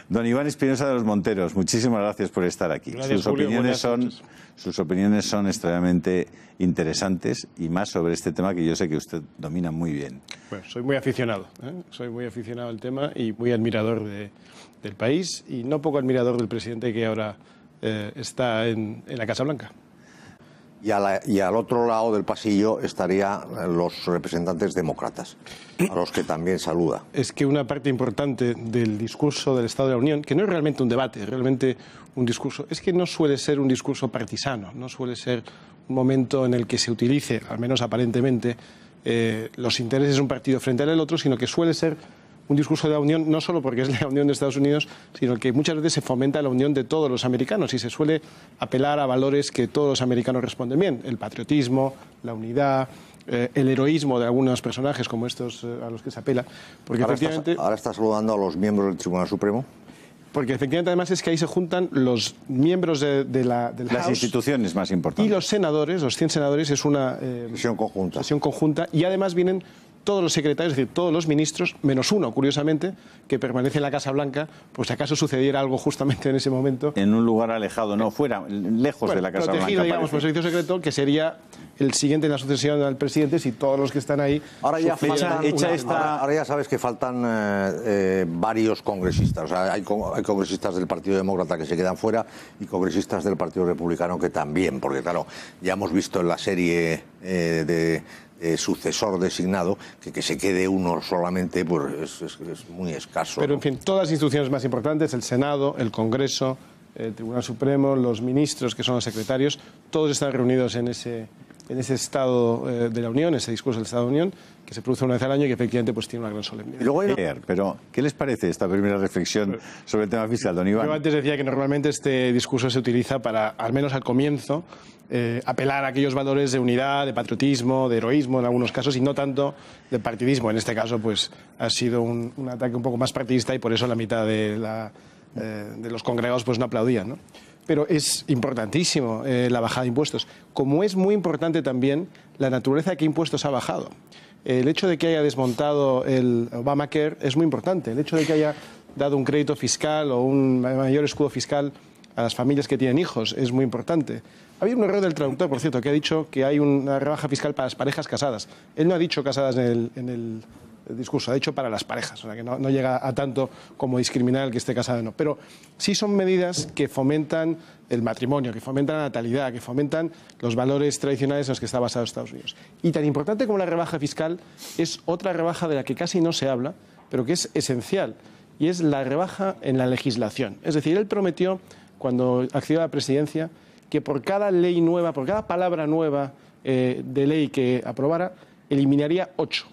Don Iván Espinosa de los Monteros, muchísimas gracias por estar aquí. Gracias, Julio, sus opiniones son extremadamente interesantes y más sobre este tema que yo sé que usted domina muy bien. Bueno, soy muy aficionado, soy muy aficionado al tema y muy admirador del país y no poco admirador del presidente que ahora está en la Casa Blanca. Y al otro lado del pasillo estarían los representantes demócratas, a los que también saluda. Es que una parte importante del discurso del Estado de la Unión, que no es realmente un debate, es realmente un discurso, es que no suele ser un discurso partisano, no suele ser un momento en el que se utilice, al menos aparentemente, los intereses de un partido frente al otro, sino que suele ser un discurso de la unión, no solo porque es la unión de Estados Unidos, sino que muchas veces se fomenta la unión de todos los americanos y se suele apelar a valores que todos los americanos responden bien: el patriotismo, la unidad, el heroísmo de algunos personajes como estos a los que se apela. Porque ahora está saludando a los miembros del Tribunal Supremo. Porque efectivamente además es que ahí se juntan los miembros del las House instituciones más importantes. Y los senadores, los 100 senadores, es una sesión conjunta. Y además vienen todos los secretarios, es decir, todos los ministros, menos uno, curiosamente, que permanece en la Casa Blanca, pues si acaso sucediera algo justamente en ese momento. En un lugar alejado, no, fuera, lejos de la Casa Blanca. Protegido, digamos, por servicio secreto, que sería el siguiente en la sucesión al presidente si todos los que están ahí... Ahora ya sabes que faltan varios congresistas. O sea, hay congresistas del Partido Demócrata que se quedan fuera y congresistas del Partido Republicano que también, porque claro, ya hemos visto en la serie de sucesor designado que se quede uno solamente pues es muy escaso. Pero en fin, todas las instituciones más importantes, el Senado, el Congreso, el Tribunal Supremo, los ministros que son los secretarios, todos están reunidos en ese Estado de la Unión, ese discurso del Estado de la Unión, que se produce una vez al año y que efectivamente pues tiene una gran solemnidad. Pero, ¿qué les parece esta primera reflexión sobre el tema fiscal, don Iván? Yo antes decía que normalmente este discurso se utiliza para, al menos al comienzo, apelar a aquellos valores de unidad, de patriotismo, de heroísmo en algunos casos y no tanto de partidismo. En este caso pues ha sido un ataque un poco más partidista y por eso la mitad de los congregados pues no aplaudían, ¿no? Pero es importantísimo la bajada de impuestos, como es muy importante también la naturaleza de qué impuestos ha bajado. El hecho de que haya desmontado el Obamacare es muy importante. El hecho de que haya dado un crédito fiscal o un mayor escudo fiscal a las familias que tienen hijos es muy importante. Ha habido un error del traductor, por cierto, que ha dicho que hay una rebaja fiscal para las parejas casadas. Él no ha dicho casadas en el discurso, ha dicho para las parejas, o sea que no llega a tanto como discriminar al que esté casado o no. Pero sí son medidas que fomentan el matrimonio, que fomentan la natalidad, que fomentan los valores tradicionales en los que está basado Estados Unidos. Y tan importante como la rebaja fiscal es otra rebaja de la que casi no se habla, pero que es esencial, y es la rebaja en la legislación. Es decir, él prometió, cuando accedió a la presidencia, que por cada ley nueva, por cada palabra nueva de ley que aprobara, eliminaría 8.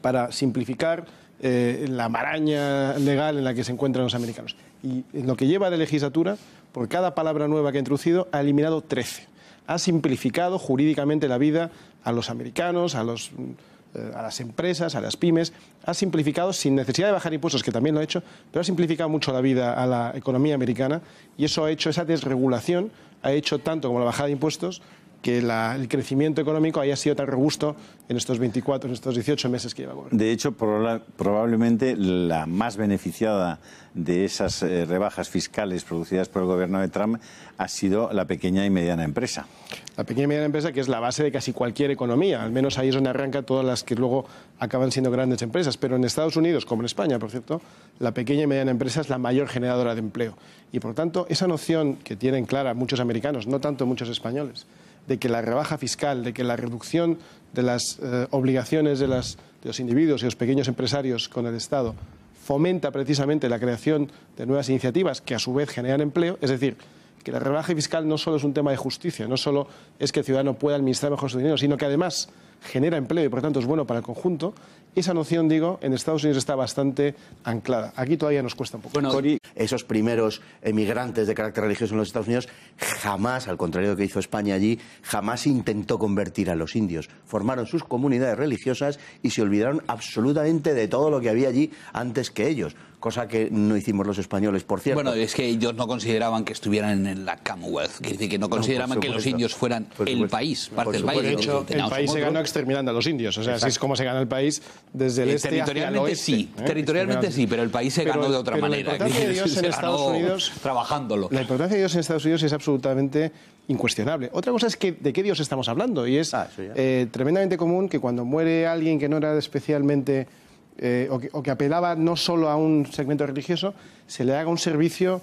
Para simplificar la maraña legal en la que se encuentran los americanos. Y en lo que lleva de legislatura, por cada palabra nueva que ha introducido, ha eliminado 13. Ha simplificado jurídicamente la vida a los americanos, a las empresas, a las pymes. Ha simplificado sin necesidad de bajar impuestos, que también lo ha hecho, pero ha simplificado mucho la vida a la economía americana y eso ha hecho, esa desregulación, ha hecho tanto como la bajada de impuestos, que el crecimiento económico haya sido tan robusto en estos 18 meses que lleva gobernando. De hecho, probablemente la más beneficiada de esas rebajas fiscales producidas por el gobierno de Trump ha sido la pequeña y mediana empresa. La pequeña y mediana empresa, que es la base de casi cualquier economía, al menos ahí es donde arranca todas las que luego acaban siendo grandes empresas. Pero en Estados Unidos, como en España, por cierto, la pequeña y mediana empresa es la mayor generadora de empleo. Y por tanto, esa noción que tienen clara muchos americanos, no tanto muchos españoles, de que la rebaja fiscal, de que la reducción de las obligaciones de los individuos y los pequeños empresarios con el Estado fomenta precisamente la creación de nuevas iniciativas que a su vez generan empleo, es decir, que la rebaja fiscal no solo es un tema de justicia, no solo es que el ciudadano pueda administrar mejor su dinero, sino que además genera empleo y por tanto es bueno para el conjunto. Esa noción, digo, en Estados Unidos está bastante anclada. Aquí todavía nos cuesta un poco. Bueno, esos primeros emigrantes de carácter religioso en los Estados Unidos jamás, al contrario de lo que hizo España allí, jamás intentó convertir a los indios. Formaron sus comunidades religiosas y se olvidaron absolutamente de todo lo que había allí antes que ellos. cosa que no hicimos los españoles, por cierto. Bueno, es que ellos no consideraban que estuvieran en la Commonwealth, quiere decir que no consideraban que los indios fueran el país, parte del país. De hecho, el país se ganó exterminando a los indios, o sea, así es como se gana el país desde el este hacia el oeste. Sí, territorialmente sí, pero el país se ganó de otra manera. La importancia de Dios en Estados Unidos, trabajándolo. La importancia de Dios en Estados Unidos es absolutamente incuestionable. Otra cosa es que de qué Dios estamos hablando, y es tremendamente común que cuando muere alguien que no era especialmente o que apelaba no solo a un segmento religioso, se le haga un servicio,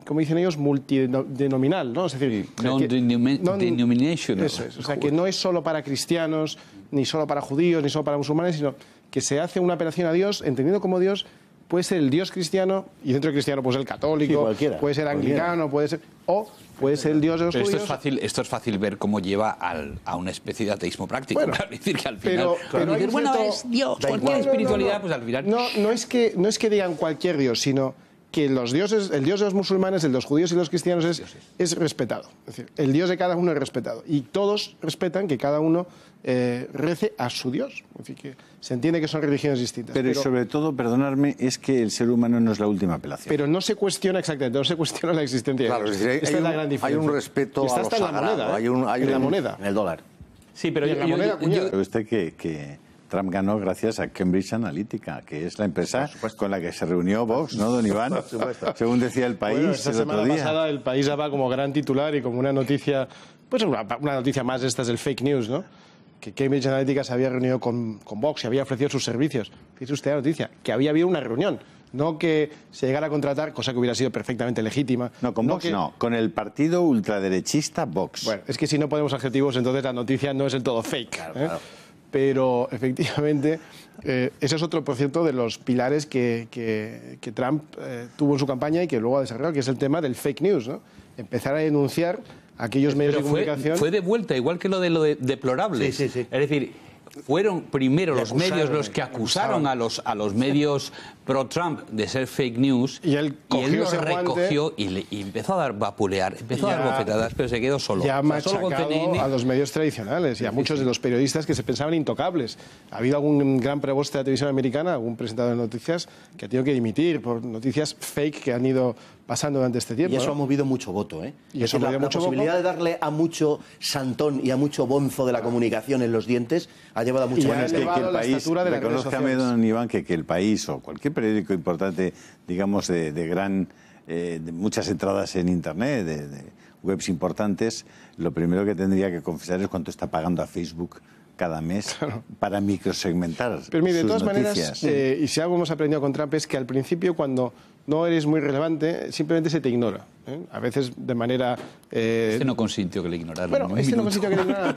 como dicen ellos, multidenominal, ¿no? Es decir, non-denominational. Eso es, o sea, que no es solo para cristianos, ni solo para judíos, ni solo para musulmanes, sino que se hace una apelación a Dios, entendiendo como Dios puede ser el Dios cristiano, y dentro de cristiano puede ser el católico, puede ser anglicano, puede ser... O puede ser el Dios de los judíos. Esto es fácil ver cómo lleva a una especie de ateísmo práctico. Bueno, claro, es decir, que al final... Pero decir, bueno, es Dios, cualquier espiritualidad, pues al final... No es que digan cualquier Dios, sino que los dioses, el Dios de los musulmanes, el de los judíos y los cristianos es respetado. Es decir, el Dios de cada uno es respetado. Y todos respetan que cada uno rece a su Dios. Es decir, que se entiende que son religiones distintas. Pero sobre todo, perdonadme, es que el ser humano no es la última apelación. Pero no se cuestiona exactamente, no se cuestiona la existencia de Dios. Es decir, Esta es la gran diferencia. Hay un respeto a lo sagrado. En la moneda. En el dólar. Sí, pero Pero usted que Trump ganó gracias a Cambridge Analytica, que es la empresa con la que se reunió Vox, ¿no, don Iván? Según decía El País esta el otro semana día. pasada El País daba como gran titular y como una noticia, pues una noticia más de estas del fake news, ¿no? Que Cambridge Analytica se había reunido con Vox y había ofrecido sus servicios. Fíjese usted la noticia, que había habido una reunión, no que se llegara a contratar, cosa que hubiera sido perfectamente legítima. No, con Vox no, con el partido ultraderechista Vox. Bueno, es que si no ponemos adjetivos, entonces la noticia no es del todo fake. Claro. Pero efectivamente, ese es otro, por cierto, de los pilares que Trump tuvo en su campaña y que luego ha desarrollado, que es el tema del fake news, ¿no? Empezar a denunciar aquellos medios de comunicación. Fue de vuelta, igual que lo de deplorables. Sí. Es decir, fueron primero los medios los que acusaron a los medios pro-Trump de ser fake news, y él los recogió y empezó a dar vapulear, empezó a dar bofetadas, pero se quedó solo. Ya ha machacado a los medios tradicionales y a muchos de los periodistas que se pensaban intocables. Ha habido algún gran preboste de la televisión americana, algún presentador de noticias que ha tenido que dimitir por noticias fake que han ido pasando durante este tiempo. Y eso ha movido mucho voto, ¿eh? Y eso la posibilidad de darle a mucho santón y a mucho bonzo de la comunicación en los dientes ha llevado a mucha gente. Es que el país, reconózcame, don Iván, que el país o cualquier periódico importante, digamos, de muchas entradas en Internet, de webs importantes, lo primero que tendría que confesar es cuánto está pagando a Facebook cada mes para microsegmentar. Pero mire, de todas noticias. maneras, y si algo hemos aprendido con Trump es que al principio, cuando no eres muy relevante, simplemente se te ignora. A veces de manera... Este no consintió que le ignoraran. Bueno, no consintió que le ignoraran,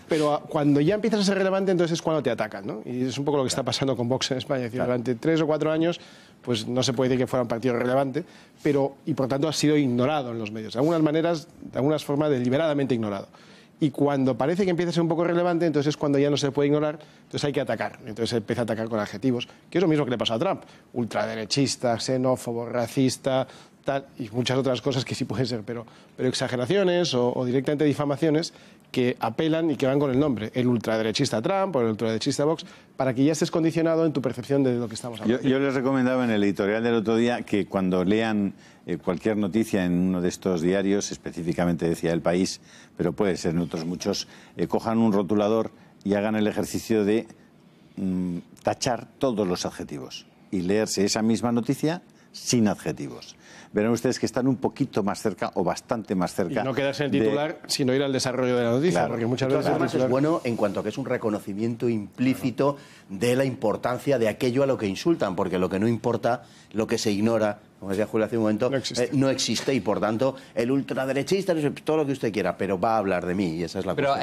pero cuando ya empiezas a ser relevante, entonces es cuando te atacan, ¿no? Y es un poco lo que está pasando con Vox en España. Es decir, durante 3 o 4 años, pues no se puede decir que fuera un partido relevante, y por tanto ha sido ignorado en los medios. De algunas formas deliberadamente ignorado. Y cuando parece que empieza a ser un poco relevante, entonces es cuando ya no se puede ignorar, entonces hay que atacar. Entonces empieza a atacar con adjetivos, que es lo mismo que le pasó a Trump. Ultraderechista, xenófobo, racista, tal, y muchas otras cosas que sí pueden ser, pero exageraciones o directamente difamaciones que apelan y que van con el nombre. El ultraderechista Trump o el ultraderechista Vox, para que ya estés condicionado en tu percepción de lo que estamos hablando. Yo les recomendaba en el editorial del otro día que cuando lean cualquier noticia en uno de estos diarios, específicamente decía El País, pero puede ser en otros muchos, cojan un rotulador y hagan el ejercicio de tachar todos los adjetivos y leerse esa misma noticia sin adjetivos. Verán ustedes que están un poquito más cerca o bastante más cerca. Y no quedarse en el titular, sino ir al desarrollo de la noticia, claro, porque muchas veces además es bueno en cuanto a que es un reconocimiento implícito de la importancia de aquello a lo que insultan, porque lo que no importa, lo que se ignora, como decía Julio hace un momento, no existe y por tanto el ultraderechista, todo lo que usted quiera, pero va a hablar de mí y esa es la cuestión.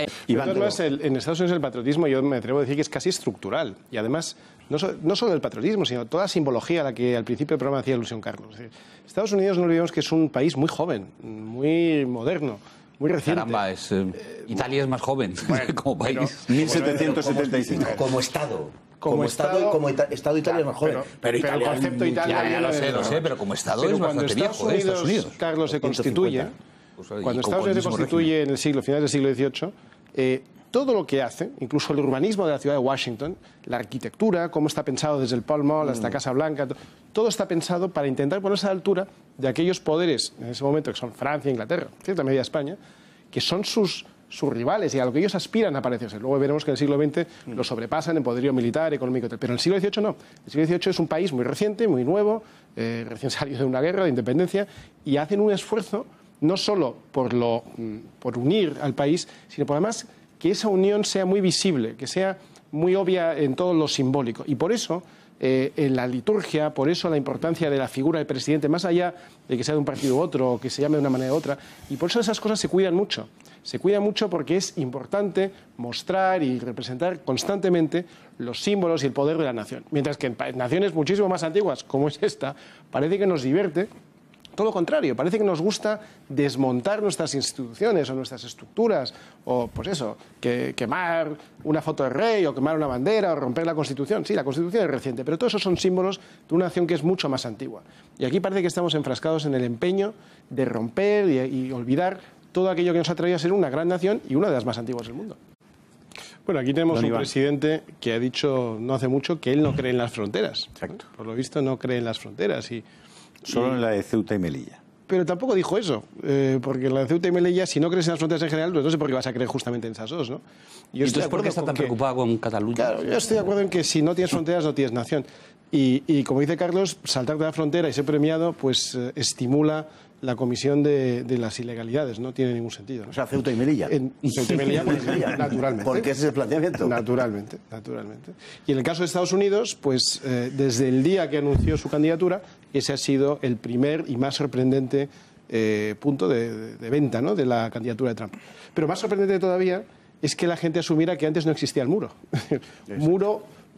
En Estados Unidos el patriotismo, yo me atrevo a decir que es casi estructural y además no solo el patriotismo, sino toda la simbología a la que al principio del programa hacía alusión Carlos. Estados Unidos, no olvidemos que es un país muy joven, muy moderno, muy reciente. Caramba, Italia es más joven como país. 1775. Como Estado. Como Estado Italia es más joven. Pero el concepto Italia... Ya lo sé, pero como Estado es bastante viejo, Estados Unidos. Carlos se constituye, cuando Estados Unidos se constituye en el finales del siglo XVIII, todo lo que hace, incluso el urbanismo de la ciudad de Washington, la arquitectura, cómo está pensado desde el Pall Mall hasta Casa Blanca, todo está pensado para intentar ponerse a la altura de aquellos poderes, en ese momento, que son Francia, Inglaterra, en cierta medida España, que son sus rivales y a lo que ellos aspiran a parecerse. Luego veremos que en el siglo XX lo sobrepasan en poderío militar, económico, pero en el siglo XVIII no. El siglo XVIII es un país muy reciente, muy nuevo, recién salido de una guerra de independencia, y hacen un esfuerzo no solo por unir al país, sino por además que esa unión sea muy visible, que sea muy obvia en todo lo simbólico. Y por eso, en la liturgia, por eso la importancia de la figura del presidente, más allá de que sea de un partido u otro, o que se llame de una manera u otra, y por eso esas cosas se cuidan mucho. Se cuidan mucho porque es importante mostrar y representar constantemente los símbolos y el poder de la nación. Mientras que en naciones muchísimo más antiguas, como es esta, parece que nos divierte todo lo contrario, parece que nos gusta desmontar nuestras instituciones o nuestras estructuras, o pues eso, quemar una foto del rey, o quemar una bandera, o romper la Constitución. Sí, la Constitución es reciente, pero todos esos son símbolos de una nación que es mucho más antigua. Y aquí parece que estamos enfrascados en el empeño de romper y olvidar todo aquello que nos ha traído a ser una gran nación y una de las más antiguas del mundo. Bueno, aquí tenemos un presidente que ha dicho no hace mucho que él no cree en las fronteras. Exacto. Por lo visto no cree en las fronteras Solo en la de Ceuta y Melilla. Pero tampoco dijo eso, porque en la de Ceuta y Melilla, si no crees en las fronteras en general, pues no sé por qué vas a creer justamente en esas dos, ¿no? ¿Y entonces por qué está tan preocupado con Cataluña? Claro, yo estoy de acuerdo en que si no tienes fronteras, no tienes nación. Y como dice Carlos, saltar de la frontera y ser premiado, pues estimula la comisión de las ilegalidades, no tiene ningún sentido, ¿no? O sea, Ceuta y Melilla. En Ceuta y Melilla, pues, naturalmente. Porque ese es el planteamiento. Naturalmente. Y en el caso de Estados Unidos, pues desde el día que anunció su candidatura, ese ha sido el primer y más sorprendente punto de venta, ¿no?, de la candidatura de Trump. Pero más sorprendente todavía es que la gente asumiera que antes no existía el muro.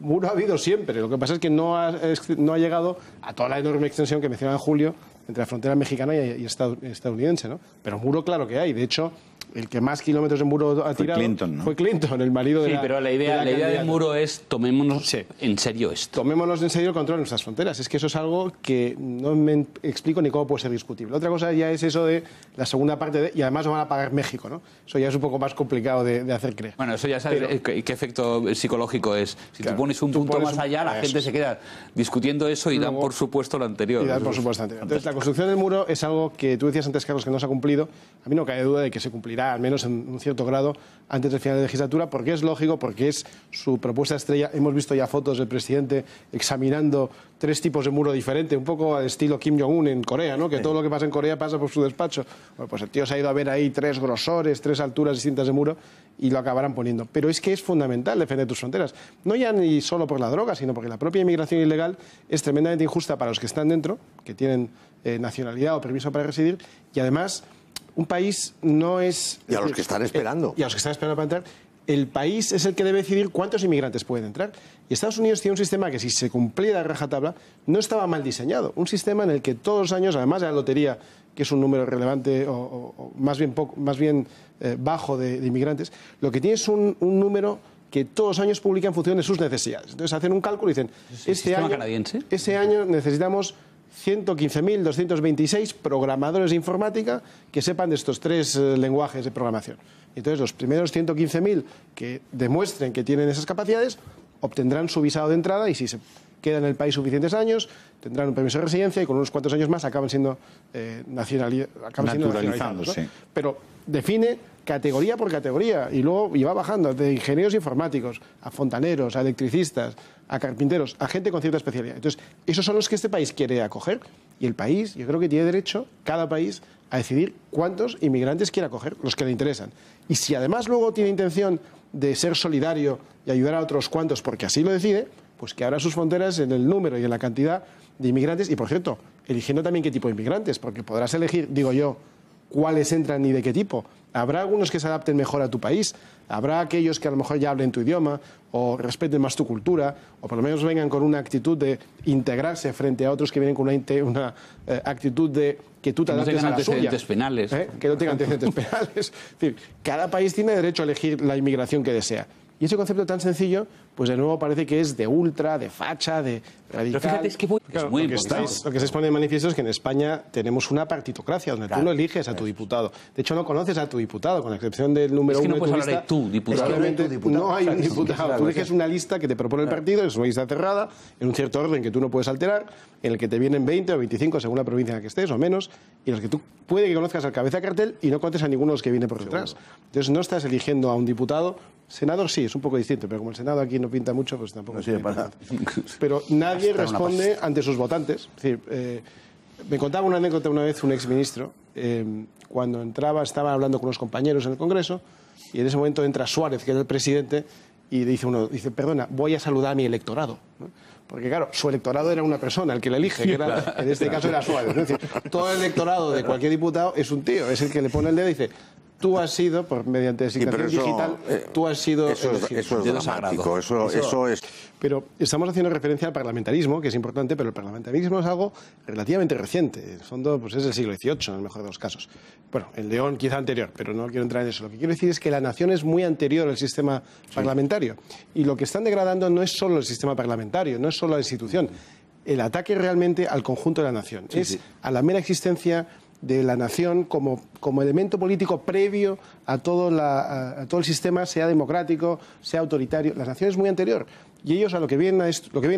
Muro ha habido siempre, lo que pasa es que no ha llegado a toda la enorme extensión que mencionaba Julio entre la frontera mexicana y estadounidense, ¿no? Pero muro claro que hay, de hecho, el que más kilómetros de muro ha tirado Clinton, ¿no? fue Clinton, el marido de Sí, pero la idea del muro es tomémonos en serio esto. Tomémonos en serio el control de nuestras fronteras. Es que eso es algo que no me explico ni cómo puede ser discutible. Otra cosa ya es eso de la segunda parte, y además lo van a pagar México, ¿no? Eso ya es un poco más complicado de hacer creer. Bueno, eso ya sabes qué efecto psicológico es. Si tú pones un punto más allá, la gente se queda discutiendo eso y dan por supuesto lo anterior. Y dan por supuesto lo anterior. Entonces, la construcción del muro es algo que tú decías antes, Carlos, que no se ha cumplido. A mí no cabe duda de que se cumplirá, al menos en un cierto grado, antes del final de la legislatura, porque es lógico, porque es su propuesta estrella. Hemos visto ya fotos del presidente examinando 3 tipos de muro diferentes, un poco al estilo Kim Jong-un en Corea, ¿no? Que todo lo que pasa en Corea pasa por su despacho. Bueno, pues el tío se ha ido a ver ahí 3 grosores, 3 alturas distintas de muro y lo acabarán poniendo. Pero es que es fundamental defender tus fronteras. No ya ni solo por la droga, sino porque la propia inmigración ilegal es tremendamente injusta para los que están dentro, que tienen nacionalidad o permiso para residir, y además un país no es... Y a los que están esperando. Y a los que están esperando para entrar. El país es el que debe decidir cuántos inmigrantes pueden entrar. Y Estados Unidos tiene un sistema que, si se cumpliera a rajatabla, no estaba mal diseñado. Un sistema en el que todos los años, además de la lotería, que es un número relevante o más bien bajo de inmigrantes, lo que tiene es un número que todos los años publica en función de sus necesidades. Entonces hacen un cálculo y dicen, este año necesitamos 115.226 programadores de informática que sepan de estos 3 lenguajes de programación. Entonces, los primeros 115.000 que demuestren que tienen esas capacidades obtendrán su visado de entrada, y si se quedan en el país suficientes años, tendrán un permiso de residencia y con unos cuantos años más acaban siendo naturalizados, ¿no? Sí. Pero define categoría por categoría y luego va bajando de ingenieros informáticos a fontaneros, a electricistas, a carpinteros, a gente con cierta especialidad. Entonces, esos son los que este país quiere acoger, y el país, yo creo que tiene derecho, cada país, a decidir cuántos inmigrantes quiere acoger, los que le interesan. Y si además luego tiene intención de ser solidario y ayudar a otros cuantos porque así lo decide, pues que abra sus fronteras en el número y en la cantidad de inmigrantes, y por cierto, eligiendo también qué tipo de inmigrantes, porque podrás elegir, digo yo, cuáles entran y de qué tipo. Habrá algunos que se adapten mejor a tu país, habrá aquellos que a lo mejor ya hablen tu idioma o respeten más tu cultura, o por lo menos vengan con una actitud de integrarse frente a otros que vienen con una actitud de que tú te adaptes a la suya. Que no tengan antecedentes penales. Que no tengan antecedentes penales. Es decir, cada país tiene derecho a elegir la inmigración que desea. Y ese concepto tan sencillo, pues de nuevo parece que es de ultra, de facha, de radical. Pero fíjate, es que claro, lo que estáis poniendo de manifiesto es que en España tenemos una partitocracia donde tú no eliges a tu diputado. De hecho, no conoces a tu diputado, con excepción del número uno. Es que no puedes hablar de tu diputado. Probablemente no hay un diputado. Tú eliges una lista que te propone el partido, es una lista cerrada, en un cierto orden que tú no puedes alterar, en el que te vienen 20 o 25 según la provincia en la que estés o menos, y en los que tú puede que conozcas al cabeza de cartel y no conoces a ninguno de los que viene por detrás. Entonces no estás eligiendo a un diputado. Senador sí, es un poco distinto, pero como el Senado aquí no pinta mucho, pues tampoco sirve para nada. Pero nadie responde ante sus votantes. Es decir, me contaba una anécdota una vez un exministro, cuando estaba hablando con unos compañeros en el Congreso, y en ese momento entra Suárez, que era el presidente, y dice perdona, voy a saludar a mi electorado, ¿no? Porque claro, su electorado era una persona, el que le elige, que era, en este caso era Suárez. Es decir, todo el electorado de cualquier diputado es un tío, es el que le pone el dedo y dice: tú has sido, mediante designación digital, tú has sido... Eso es dramático, eso es... Pero estamos haciendo referencia al parlamentarismo, que es importante, pero el parlamentarismo es algo relativamente reciente. En el fondo, pues es del siglo XVIII, en el mejor de los casos. Bueno, el León quizá anterior, pero no quiero entrar en eso. Lo que quiero decir es que la nación es muy anterior al sistema parlamentario. Y lo que están degradando no es solo el sistema parlamentario, no es solo la institución. El ataque realmente al conjunto de la nación. A la mera existencia de la nación como elemento político previo a todo el sistema, sea democrático, sea autoritario. La nación es muy anterior y ellos lo que vienen a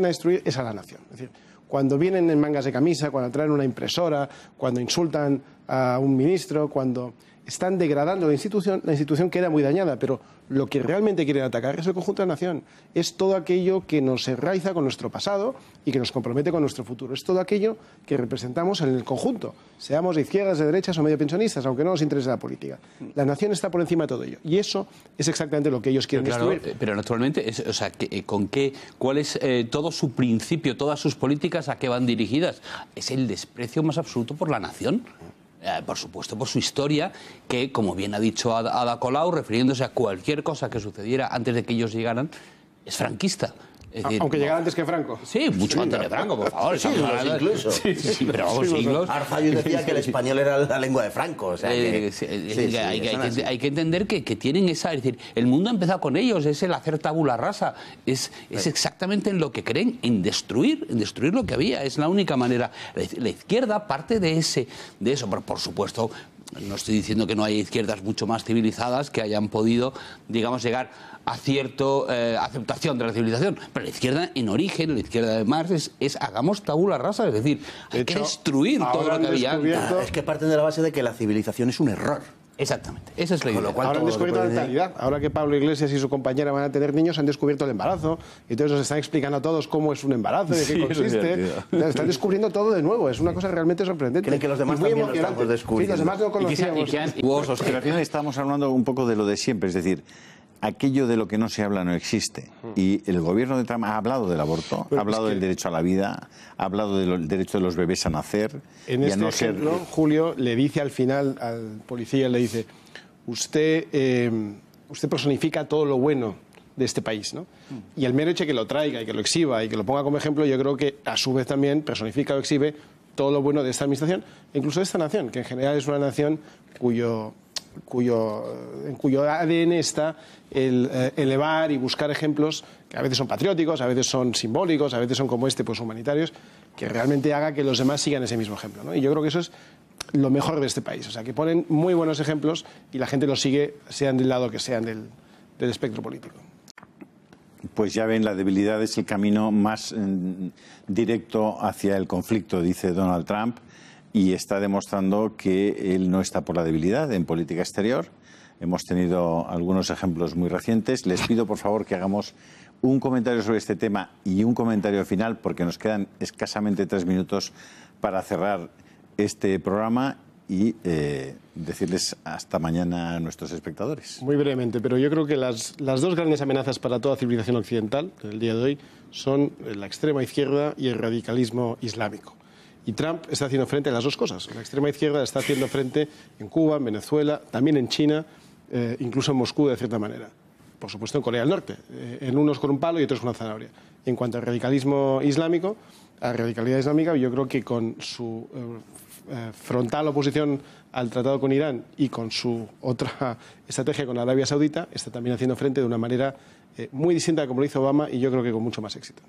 destruir es a la nación. Es decir, cuando vienen en mangas de camisa, cuando traen una impresora, cuando insultan a un ministro, cuando están degradando la institución queda muy dañada, pero lo que realmente quieren atacar es el conjunto de la nación. Es todo aquello que nos enraiza con nuestro pasado y que nos compromete con nuestro futuro. Es todo aquello que representamos en el conjunto, seamos de izquierdas, de derechas o medio pensionistas, aunque no nos interese la política. La nación está por encima de todo ello. Y eso es exactamente lo que ellos quieren destruir. Pero naturalmente, ¿cuál es todo su principio, todas sus políticas, a qué van dirigidas? Es el desprecio más absoluto por la nación. Por supuesto, por su historia, que, como bien ha dicho Ada Colau, refiriéndose a cualquier cosa que sucediera antes de que ellos llegaran, es franquista. Es decir, aunque llegara antes que Franco. Sí, mucho antes de Franco, por favor. Incluso. Sí, pero vamos, siglos. Arzayus decía que el español era la lengua de Franco. O sea, hay que entender que tienen esa... Es decir, el mundo ha empezado con ellos, es el hacer tabula rasa. Es exactamente en lo que creen, en destruir lo que había. Es la única manera. La izquierda parte de eso. Pero, por supuesto, no estoy diciendo que no haya izquierdas mucho más civilizadas que hayan podido, digamos, llegar a cierta aceptación de la civilización. Pero la izquierda en origen, la izquierda de Marx, es hagamos tabula rasa, es decir, hay que destruir todo lo que había. Es que parten de la base de que la civilización es un error. Exactamente, esa es la idea. Ahora han descubierto la natalidad. Ahora que Pablo Iglesias y su compañera van a tener niños, han descubierto el embarazo. Y entonces nos están explicando a todos cómo es un embarazo, de qué consiste. Están descubriendo todo de nuevo. Es una cosa realmente sorprendente. Creen que los demás también lo estamos descubriendo. Sí, los demás no conocíamos. Pero al final estamos hablando un poco de lo de siempre, es decir, aquello de lo que no se habla no existe. Y el gobierno de Trump ha hablado del aborto, ha hablado del derecho a la vida, ha hablado del derecho de los bebés a nacer. En este ejemplo, Julio le dice al final al policía, le dice: usted personifica todo lo bueno de este país, ¿no? Y el mero hecho de que lo traiga y que lo exhiba y que lo ponga como ejemplo, yo creo que a su vez también personifica o exhibe todo lo bueno de esta administración, incluso de esta nación, que en general es una nación en cuyo ADN está el elevar y buscar ejemplos que a veces son patrióticos, a veces son simbólicos, a veces son como este, pues humanitarios, que realmente haga que los demás sigan ese mismo ejemplo, ¿no? Y yo creo que eso es lo mejor de este país, o sea, que ponen muy buenos ejemplos y la gente los sigue, sean del lado que sean del espectro político. Pues ya ven, la debilidad es el camino más directo hacia el conflicto, dice Donald Trump, y está demostrando que él no está por la debilidad en política exterior. Hemos tenido algunos ejemplos muy recientes. Les pido, por favor, que hagamos un comentario sobre este tema y un comentario final, porque nos quedan escasamente 3 minutos para cerrar este programa y decirles hasta mañana a nuestros espectadores. Muy brevemente, pero yo creo que las dos grandes amenazas para toda civilización occidental en el día de hoy son la extrema izquierda y el radicalismo islámico. Y Trump está haciendo frente a las dos cosas. La extrema izquierda está haciendo frente en Cuba, en Venezuela, también en China, incluso en Moscú de cierta manera. por supuesto en Corea del Norte, en unos con un palo y otros con una zanahoria. Y en cuanto al radicalismo islámico, a radicalidad islámica, yo creo que con su frontal oposición al tratado con Irán y con su otra estrategia con Arabia Saudita, está también haciendo frente de una manera muy distinta a como lo hizo Obama y yo creo que con mucho más éxito.